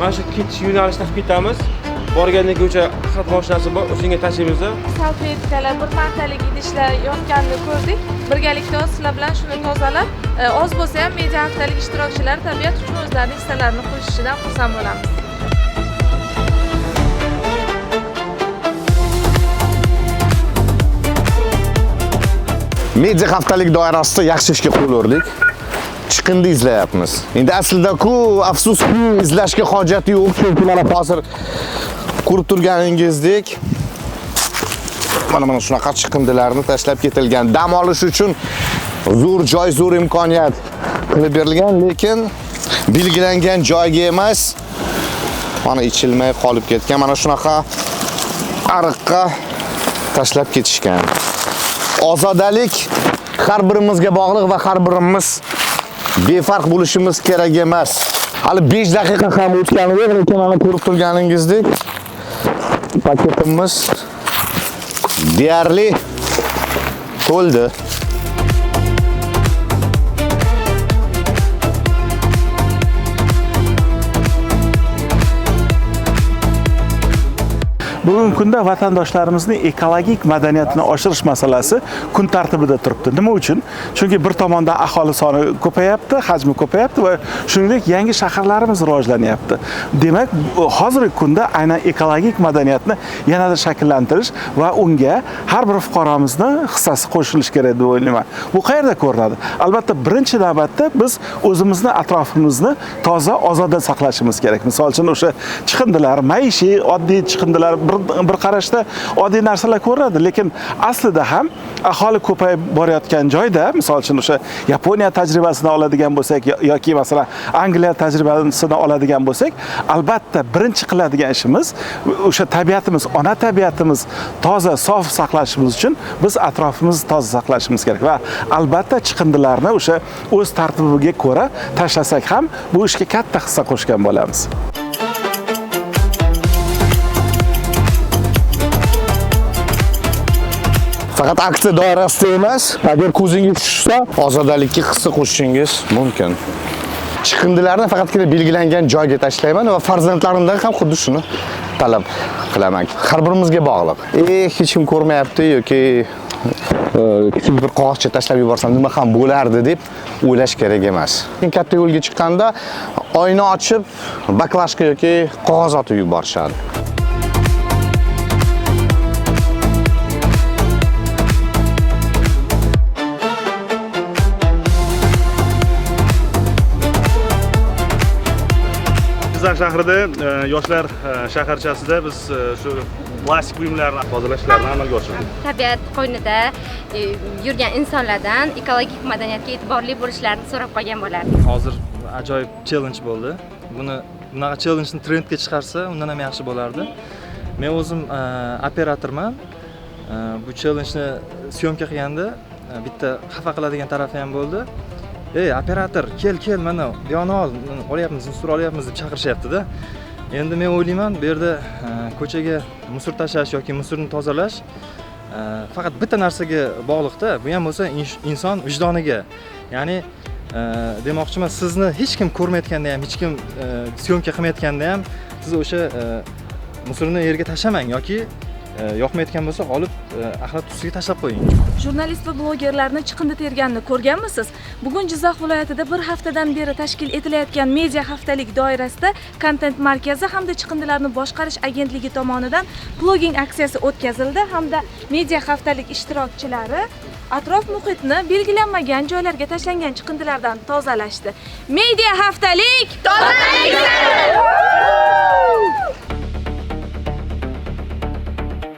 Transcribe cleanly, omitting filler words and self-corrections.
Mana shu ketish yo'nalishida qilib ketamiz. Borgandan keyin o'sha xat mashinasi bor, o'shanga tashlaymiz. Salfetkalar, bir martalik idishlar yotganini ko'rdik. Birgalikda sizlar bilan shuni tozalab, oz bo'lsa ham media haftalik ishtirokchilar tabiat uchun o'zlarining hissalarini qo'shishidan xursand bo'lamiz. Media haftalik doirasida yaxshi ishga qo'l urdik. Chiqindi izlayapmiz. Endi aslida-ku afsuski izlashga hojat yo'q, chunki mana hozir ko'rib turganingizdek mana shunaqa chiqindilarni tashlab ketilgan. Dam olish uchun zo'r joy, zo'r imkoniyat qilib berilgan, lekin belgilangan joyga emas, mana ichilmay qolib ketgan. Mana shunaqa ariqqa tashlab ketishgan. Ozodalik har birimizga bog'liq va har birimiz befarq bo'lishimiz kerak emas. Hali 5 daqiqa ham o'tgani yo'q, lekin mana ko'rib turganingizdek paketimiz deyarli to'ldi. Bugungi kunda vatandoshlarimizning ekologik madaniyatini oshirish masalasi kun tartibida turibdi. Nima uchun? Chunki bir tomondan aholi soni ko'payapti, hajmi ko'payapti va shuningdek yangi shaharlarimiz rivojlanyapti. Demak, hozirgi kunda aynan ekologik madaniyatni yanada shakllantirish va unga har bir fuqaromizni hissasi qo'shilishi kerak deb o'ylayman. Bu qayerda ko'rinadi? Albatta, birinchi navbatda biz o'zimizni atrofimizni toza, ozoda saqlashimiz kerak. Misol uchun o'sha chiqindilar, maishiy, oddiy chiqindilar bir qarashda oddiy narsalar ko'rinadi, lekin aslida ham aholi ko'payib borayotgan joyda, misol uchun o'sha Yaponiya tajribasini oladigan bo'lsak yoki masalan Angliya tajribasini oladigan bo'lsak, albatta birinchi qiladigan ishimiz o'sha tabiatimiz, ona tabiatimiz toza, sof saqlashimiz uchun biz atrofimizni toza saqlashimiz kerak va albatta chiqindilarni o'sha o'z tartibiga ko'ra tashlasak ham bu ishga katta hissa qo'shgan bo'lamiz. Faqat aksiya doirasida emas, agar ko'zingiz tushsa, ozodalikka hissa qo'shishingiz mumkin. Chiqindilarni faqatgina belgilangan joyga tashlayman va farzandlarimdan ham xuddi shuni talab qilaman. Har birimizga bog'liq. Hech kim ko'rmayapti yoki kichik bir qog'ozcha tashlab yuborsam nima ham bo'lardi deb o'ylash kerak emas. Katta yo'lga chiqqanda oyna ochib, baklashka yoki qog'oz otib yuborishadi. Jizzax shahrida yoshlar shaharchasida biz shu plastik buyumlarni tozalashlarni amalga oshirdik. Tabiat qo'ynida yurgan insonlardan ekologik madaniyatga e'tiborli bo'lishlarini so'rab qolgan bo'lardik. Hozir ajoyib challenge bo'ldi. Bunaqa challenge'ni trendga chiqarsa, undan ham yaxshi bo'lardi. Men o'zim operatorman. Bu challenge'ni syomka qilganda bitta xafa qiladigan tarafi ham bo'ldi. Ey operator, kel mana bu yoqni olyapmiz, musor olyapmiz deb chaqirishyapti-da. Endi men o'ylayman, bu yerda ko'chaga musor tashlash yoki musorni tozalash faqat bitta narsaga bog'liq-da. Bu ham bo'lsa inson vijdoniga. Ya'ni demoqchiman, sizni hech kim ko'rmayotganda ham, hech kim syomka qilmayotganda ham siz o'sha musorni yerga tashlamang yoki yoqmayotgan bo'lsa olib axlat ustiga tashlab qo'ying. Jurnalist va blogerlarni chiqindi terganini ko'rganmisiz? Bugun Jizzax viloyatida bir haftadan beri tashkil etilayotgan media haftalik doirasida Content markazi hamda chiqindilarni boshqarish agentligi tomonidan blogging aksiyasi o'tkazildi hamda media haftalik ishtirokchilari atrof muhitni belgilanmagan joylarga tashlangan chiqindilardan tozalashdi. Media haftalik tozalashdi!